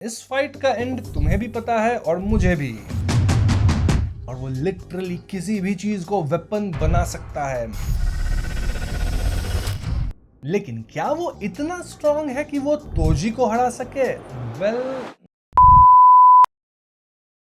इस फाइट का एंड तुम्हें भी पता है और मुझे भी, और वो लिटरली किसी भी चीज को वेपन बना सकता है। लेकिन क्या वो इतना स्ट्रांग है कि वो तोजी को हरा सके? वेल,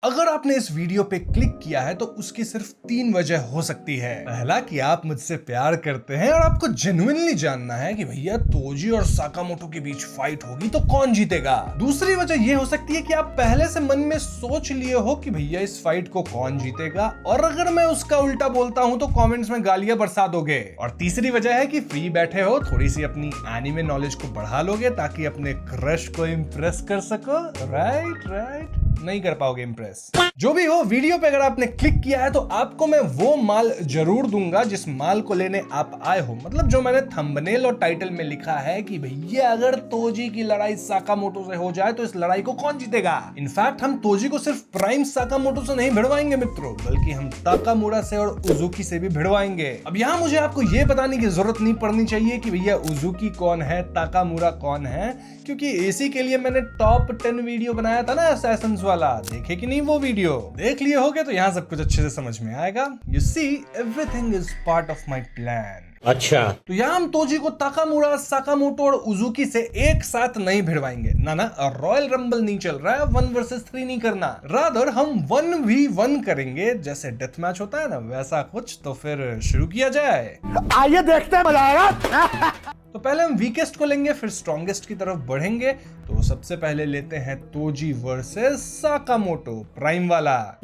अगर आपने इस वीडियो पे क्लिक किया है तो उसकी सिर्फ 3 वजह हो सकती है। पहला, कि आप मुझसे प्यार करते हैं और आपको जेन्युइनली जानना है कि भैया तोजी और साकामोटो के बीच फाइट होगी तो कौन जीतेगा। दूसरी वजह ये हो सकती है कि आप पहले से मन में सोच लिए हो कि भैया इस फाइट को कौन जीतेगा, और अगर मैं उसका उल्टा बोलता हूँ तो कमेंट्स में गालियां बरसा दोगे। और तीसरी वजह है कि फ्री बैठे हो, थोड़ी सी अपनी एनिमे नॉलेज को बढ़ा लोगे ताकि अपने क्रश को इम्प्रेस कर सको। राइट, नहीं कर पाओगे इम्प्रेस। जो भी हो, वीडियो पे अगर आपने क्लिक किया है तो आपको मैं वो माल जरूर दूंगा जिस माल को लेने आप आए हो। मतलब जो मैंने थंबनेल और टाइटल में लिखा है कि भैया अगर तोजी की लड़ाई साकामोटो से हो जाए तो इस लड़ाई को कौन जीतेगा। इनफैक्ट हम तोजी को सिर्फ प्राइम साकामोटो से नहीं भिड़वाएंगे मित्रों, बल्कि हम ताकामुरा से और उजुकी से भी भिड़वाएंगे। अब यहाँ मुझे आपको ये बताने की जरूरत नहीं पड़नी चाहिए कि भैया उजुकी कौन है, ताकामुरा कौन है, क्योंकि इसी के लिए मैंने टॉप 10 वीडियो बनाया था ना असैसिन्स वाला। देखे कि नहीं वो वीडियो? देख लिए होगे तो यहाँ सब कुछ अच्छे से समझ में आएगा। You see, everything is part of my plan. अच्छा, तो यहाँ हम तोजी को ताकामुरा, साकामोटो और उजुकी से एक साथ नहीं भिड़वाएंगे। ना, रॉयल रंबल नहीं चल रहा है, 1 वर्सेस 3 नहीं करना। रादर हम 1v1 करेंगे, जैसे डेथ मैच होता है ना वैसा कुछ। तो फिर शुरू किया जाए। आइए देखते हैं, मजा आएगा। तो पहले हम वीकेस्ट को लेंगे, फिर स्ट्रॉन्गेस्ट की तरफ बढ़ेंगे। तो सबसे पहले लेते हैं तोजी वर्सेस साकामोटो, प्राइम वाला।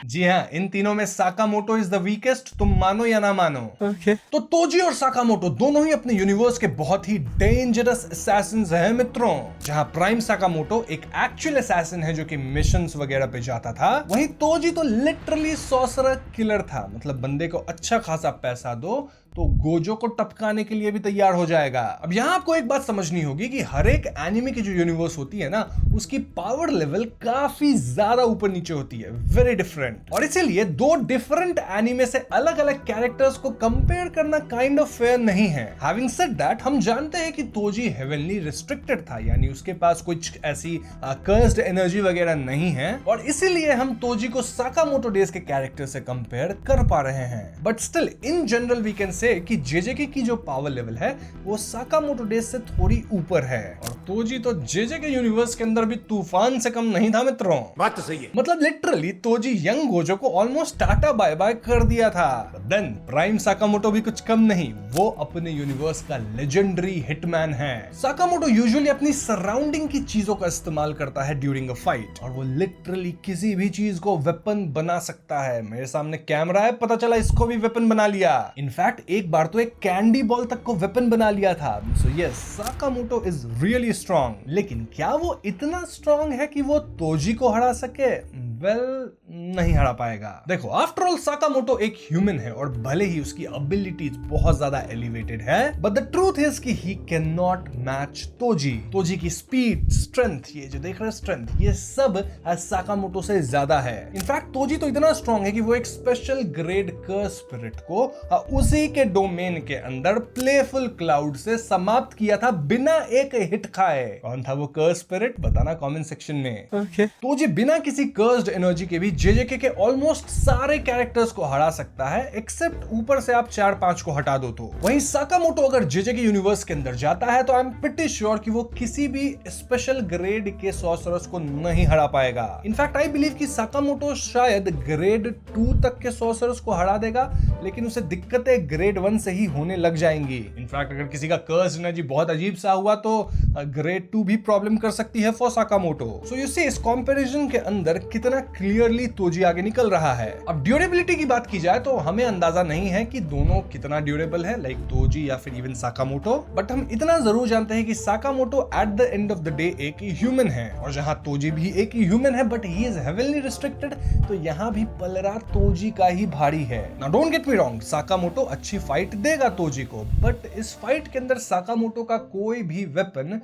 जी हाँ, इन तीनों में साकामोटो इज द वीकेस्ट, तुम मानो या ना मानो। तो तोजी और साकामोटो दोनों ही अपने यूनिवर्स के बहुत ही डेंजरस असैसिन्स हैं मित्रों। जहां प्राइम साकामोटो एक एक्चुअल असैसिन है जो कि मिशंस वगैरह पे जाता था, वहीं तोजी तो लिटरली सॉर्सरर किलर था। मतलब बंदे को अच्छा खासा पैसा दो तो गोजो को टपकाने के लिए भी तैयार हो जाएगा। अब यहाँ आपको एक बात समझनी होगी कि हर एक एनिमे की जो यूनिवर्स होती है ना, उसकी पावर लेवल काफी ज्यादा ऊपर नीचे होती है, वेरी डिफरेंट। और इसीलिए दो डिफरेंट एनिमे से अलग अलग कैरेक्टर्स को कंपेयर करना काइंड ऑफ फेयर नहीं है। हैविंग सेड दैट, हम जानते हैं कि तोजी हेवनली रिस्ट्रिक्टेड था, यानी उसके पास कुछ ऐसी कर्स्ड एनर्जी वगैरह नहीं है, और इसीलिए हम तोजी को साकामोटो डेज के कैरेक्टर से कंपेयर कर पा रहे हैं। But still in general we can say कि जेजेके की जो पावर लेवल है वो साकामोटो डेज से थोड़ी ऊपर है, और तोजी तो जेजेके यूनिवर्स के अंदर भी तूफान से कम नहीं था मित्रों। बात तो सही है। मतलब लिटरली तोजी यंग गोजो को ऑलमोस्ट टाटा बाय बाय कर दिया था। देन प्राइम साकामोटो भी कुछ कम नहीं, वो अपने यूनिवर्स का लेजेंडरी हिटमैन है। साकामोटो यूजुअली अपनी सराउंडिंग की चीजों का इस्तेमाल करता है ड्यूरिंग अ फाइट, और वो लिटरली किसी भी चीज को वेपन बना सकता है। मेरे सामने कैमरा है, पता चला इसको भी वेपन बना लिया। इनफैक्ट एक बार तो एक कैंडी बॉल तक को वेपन बना लिया था। So yes, Sakamoto is really strong. लेकिन क्या वो इतना स्ट्रांग है कि वो तोजी को हरा सके? वेल, नहीं हरा पाएगा। देखो, आफ्टर ऑल साकामोटो एक ह्यूमन है, और भले ही उसकी एबिलिटीज बहुत ज्यादा एलिवेटेड है, बट द ट्रूथ इज कि he can not match Toji. Toji की स्पीड, स्ट्रेंथ, ये जो देख रहे हैं स्ट्रेंथ, ये सब साकामोटो से ज्यादा है। इनफैक्ट तोजी तो इतना स्ट्रांग है कि वो एक स्पेशल ग्रेड कर्स स्पिरिट को उसी के डोमेन के अंदर प्लेफुल क्लाउड से समाप्त किया था बिना एक हिट खाए। कौन था वो कर्स स्पिरिट? बताना कमेंट सेक्शन में। तोजी बिना किसी कर्स्ड एनर्जी के भी जेजेके के ऑलमोस्ट सारे कैरेक्टर्स को हरा सकता है, एक्सेप्ट ऊपर से आप 4-5 को हटा दो तो। वहीं साकामोटो अगर जेजेके यूनिवर्स के अंदर जाता है तो आई एम प्रीटी श्योर कि वो किसी भी स्पेशल ग्रेड के सॉर्सरर्स को नहीं हरा पाएगा। इनफैक्ट आई बिलीव कि साकामोटो शायद ग्रेड 2 तक के सॉर्सरर्स को हरा देगा, लेकिन उसे दिक्कतें ग्रेड 1 से ही होने लग जाएंगी। इनफैक्ट अगर किसी का कर्स एनर्जी बहुत अजीब सा हुआ तो ग्रेड 2 भी प्रॉब्लम कर सकती है for Sakamoto. So you see, इस कंपैरिजन के अंदर कितना क्लियरली तोजी आगे निकल रहा है। अब ड्यूरेबिलिटी की बात की जाए तो हमें अंदाजा नहीं है कि दोनों कितना ड्यूरेबल है, लाइक तोजी या फिर इवन साकामोटो, बट हम इतना जरूर जानते हैं कि Sakamoto at the end of the day एक ह्यूमन है, और जहां तोजी भी एक ह्यूमन है but he is heavenly restricted, तो यहाँ भी पलड़ा तोजी का ही भारी है। Now don't get me wrong, Sakamoto अच्छी फाइट देगा तोजी को, बट इस फाइट के अंदर साकामोटो का कोई भी वेपन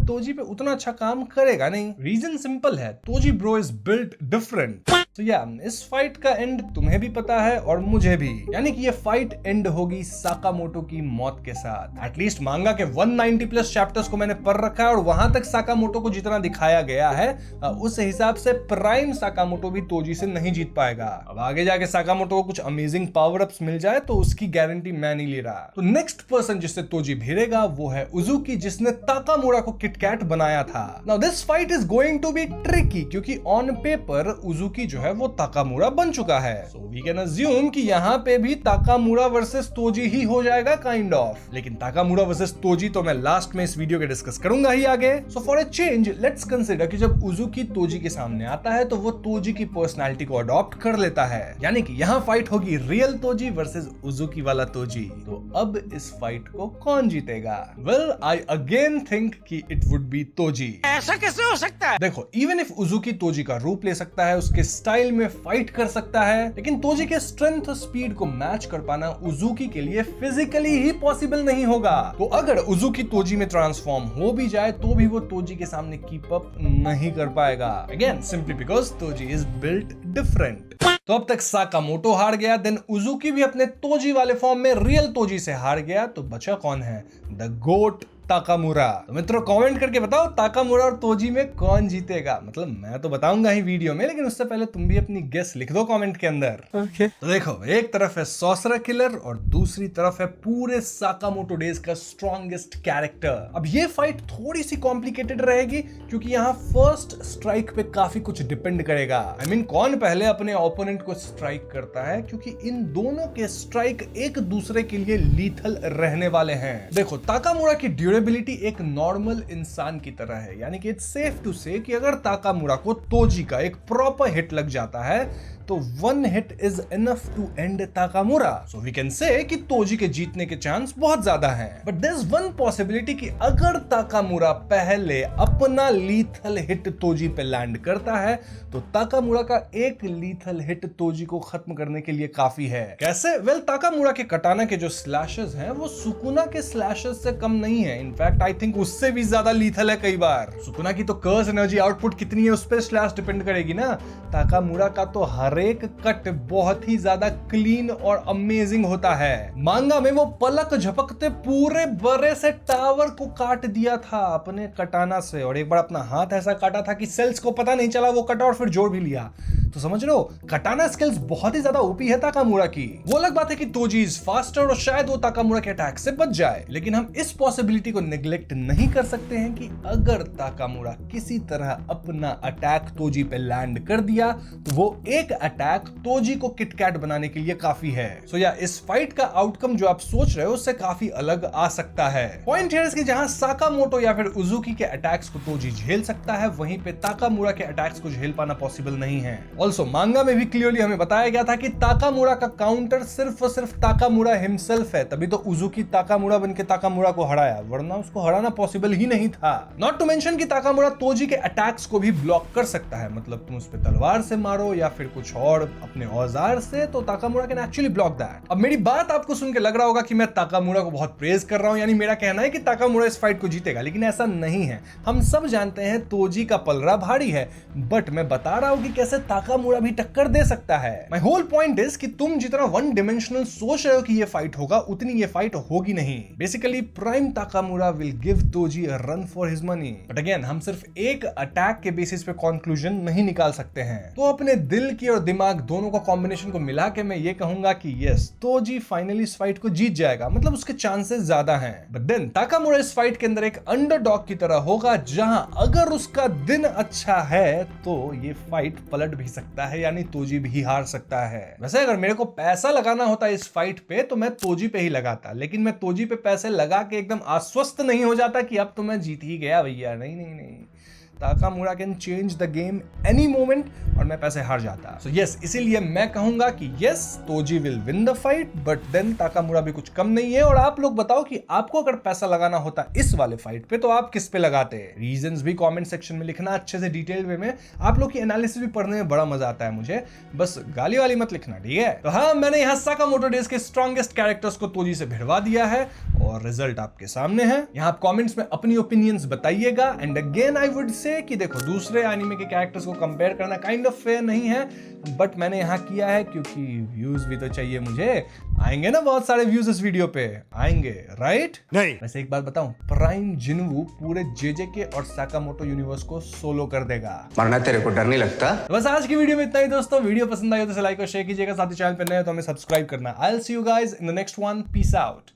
तोजी पे उतना अच्छा काम करेगा नहीं। रीजन सिंपल है, Toji bro is built different. तो या इस फाइट का एंड तुम्हें भी पता है और मुझे भी, यानी कि ये फाइट एंड होगी साकामोटो की मौत के साथ। एटलीस्ट मांगा के 190 प्लस चैप्टर्स को मैंने पढ़ रखा है और वहां तक साकामोटो को जितना दिखाया गया है उस हिसाब से प्राइम साकामोटो भी तोजी से नहीं जीत पाएगा। अब आगे जाके साकामोटो को कुछ अमेजिंग पावर अप्स मिल जाए तो उसकी गारंटी मैं नहीं ले रहा। तो नेक्स्ट पर्सन जिससे तोजी भिड़ेगा वो है उजुकी, जिसने ताकामुरा को किटकैट बनाया था। Now this fight is going to be tricky क्योंकि ऑन पेपर उजुकी जो है वो ताकामुरा बन चुका है। सो वी कैन अज्यूम कि यहाँ पे भी ताकामुरा वर्सेस तोजी ही हो जाएगा काइंड ऑफ। लेकिन ताकामुरा वर्सेस तोजी तो मैं लास्ट में इस वीडियो के डिस्कस करूंगा ही आगे। So for a change let's consider कि जब उजुकी तोजी के सामने आता है तो वो तोजी की पर्सनालिटी को अडॉप्ट कर लेता है, यानी कि यहाँ फाइट होगी रियल तोजी वर्सेस उजुकी वाला तोजी। तो अब इस फाइट को कौन जीतेगा? वेल आई अगेन थिंक कि इट वुड बी तोजी। ऐसा कैसे हो सकता है? देखो, इवन इफ उजुकी तोजी का रूप ले सकता है, उसके स्टाइल में फाइट कर सकता है, लेकिन तोजी के स्ट्रेंथ और स्पीड को मैच कर पाना उजुकी के लिए फिजिकली ही पॉसिबल नहीं होगा। तो अगर उजुकी तोजी में ट्रांसफॉर्म हो भी जाए तो भी वो तोजी के सामने कीप अप नहीं कर पाएगा। Again simply because Toji is built different. तो अब तक साकामोटो हार गया, देन उजुकी भी अपने तोजी वाले फॉर्म में रियल तोजी से हार गया, तो बचा कौन है? The goat Takamura. तो मित्रों कमेंट करके बताओ ताकामुरा और तोजी में कौन जीतेगा। मतलब मैं तो बताऊंगा ही वीडियो में, लेकिन उससे पहले तुम भी अपनी गेस लिख दो कमेंट के अंदर। तो देखो, एक तरफ है सॉर्सरर किलर और दूसरी तरफ है पूरे साकामोटो डेज का स्ट्रॉन्गेस्ट कैरेक्टर। अब ये फाइट थोड़ी सी कॉम्प्लिकेटेड रहेगी क्योंकि यहाँ फर्स्ट स्ट्राइक पे काफी कुछ डिपेंड करेगा। आई मीन कौन पहले अपने ओपोनेंट को स्ट्राइक करता है, क्योंकि इन दोनों के स्ट्राइक एक दूसरे के लिए लीथल रहने वाले हैं। देखो, ताकामुरा की ड्यूरेबिलिटी एक नॉर्मल इंसान की तरह है, यानी कि इट्स सेफ टू से कि अगर ताकामुरा को तोजी का एक प्रॉपर हिट लग जाता है तो one hit is enough to end Takamura. So we can say कि तोजी के जीतने के चांस बहुत ज्यादा हैं। But there is one possibility कि अगर ताकामुरा पहले अपना लीथल हिट तोजी पे लैंड करता है तो ताकामुरा का एक लीथल हिट तोजी को खत्म करने के लिए काफी है। कैसे? वेल, ताकामुरा के कटाना के जो स्लैशेस हैं वो सुकुना के स्लैशेस से कम नहीं है। इनफैक्ट आई थिंक उससे भी ज्यादा लीथल है कई बार। सुकुना की तो कर्स एनर्जी आउटपुट कितनी है उस पर स्लैश डिपेंड करेगी ना। ताकामुरा का तो हर एक कट बहुत ही ज्यादा क्लीन और अमेजिंग होता है। मांगा में वो पलक झपकते पूरे बड़े से टावर को काट दिया था अपने कटाना से, और एक बार अपना हाथ ऐसा काटा था कि सेल्स को पता नहीं चला, वो कटा और फिर जोड़ भी लिया। तो समझ लो, कटाना स्किल्स बहुत ही ज्यादा ओपी है ताकामुरा की। वो अलग बात है कि तोजी इज फास्टर और शायद वो ताकामुरा के अटैक से बच जाए, लेकिन हम इस पॉसिबिलिटी को नेग्लेक्ट नहीं कर सकते हैं कि अगर ताकामुरा किसी तरह अपना अटैक तोजी पे लैंड कर दिया तो वो एक अटैक तोजी को किटकैट बनाने के लिए काफी है। सो या इस फाइट का आउटकम जो आप सोच रहे हो उससे काफी अलग आ सकता है। पॉइंट हियर इज कि जहां साकामोटो या फिर उजुकी के अटैक्स को तोजी झेल सकता है, वहीं पे ताकामुरा के अटैक्स को झेल पाना पॉसिबल नहीं है। ऑल्सो मांगा में भी क्लियरली हमें बताया गया था कि ताकामुरा का काउंटर सिर्फ और सिर्फ ताकामुरा हिमसेल्फ है, तभी तो उजुकी ताकामुरा बनके ताकामुरा को हराया, वरना उसको हराना पॉसिबल ही नहीं था। नॉट टू मेंशन कि ताकामुरा तोजी के अटैक्स को भी ब्लॉक कर सकता है, मतलब तुम उस पे तलवार से मारो या फिर कुछ और अपने औजार से, तो Takamura can actually block that. अब मेरी बात आपको सुन के लग रहा होगा कि मैं ताकामुरा को बहुत प्रेज कर रहा हूं, यानी मेरा कहना है कि ताकामुरा इस फाइट को जीतेगा, लेकिन ऐसा नहीं है। हम सब जानते हैं तोजी का पलड़ा भारी है, बट मैं बता रहा हूं कि कैसे ताकामुरा भी टक्कर दे सकता है। माय होल पॉइंट इज कि तुम जितना वन डिमेंशनल सोच रहे हो कि ये फाइट होगा, उतनी ये फाइट होगी नहीं। Basically prime Takamura will give Toji a run for his money, but again हम सिर्फ एक अटैक के बेसिस पे कंक्लूजन नहीं निकाल सकते हैं। तो अपने दिल की और दिमाग दोनों का कॉम्बिनेशन को मिला के मैं ये कहूंगा कि यस, तोजी फाइनली इस फाइट को जीत जाएगा, मतलब उसके चांसेस ज्यादा हैं। बट देन ताकामुरा इस फाइट के अंदर एक अंडरडॉग की तरह होगा, जहां अगर उसका दिन अच्छा है तो ये फाइट पलट भी सकता है, यानी तोजी भी हार सकता है। वैसे अगर मेरे को पैसा लगाना होता इस फाइट पे तो मैं तोजी पे ही लगाता, लेकिन मैं तोजी पे पैसे लगा के एकदम आश्वस्त नहीं हो जाता कि अब तो मैं जीत ही गया भैया। नहीं नहीं नहीं, Takamura can change the game any moment और मैं पैसे हार जाता। सो यस, इसीलिए मैं कहूंगा कि yes, Toji will win the fight, but then Takamura भी कुछ कम नहीं है। और आप लोग बताओ कि आपको अगर पैसा लगाना होता इस वाले फाइट पे तो आप किस पे लगाते? रीजंस भी कमेंट सेक्शन में लिखना अच्छे से डिटेल वे में। आप लोग की एनालिसिस भी पढ़ने में बड़ा मजा आता है मुझे, बस गाली वाली मत लिखना, ठीक है? तो हाँ, मैंने यहाँ साकामोटो डेज के स्ट्रॉन्गेस्ट कैरेक्टर्स को तोजी से भिड़वा दिया है और रिजल्ट आपके सामने है। यहाँ आप कमेंट्स में अपनी ओपिनियंस बताइएगा। And again I would say से कि देखो दूसरे एनिमे के कैरेक्टर्स को कंपेयर करना काइंड ऑफ फेयर नहीं है, बट मैंने यहाँ किया है क्योंकि व्यूज भी तो चाहिए मुझे। आएंगे ना बहुत सारे व्यूज इस वीडियो पे, आएंगे राइट? नहीं। वैसे एक बात बताऊं, प्राइम जिनवू पूरे जेजेके और साकामोटो यूनिवर्स को सोलो कर देगा। मरना तेरे को डर नहीं लगता? तो बस आज की वीडियो में इतना ही दोस्तों। वीडियो पसंद आई हो तो लाइक और शेयर कीजिएगा, साथ ही चैनल पर नए हो तो हमें सब्सक्राइब करना। I will see you guys in the next one. Peace out.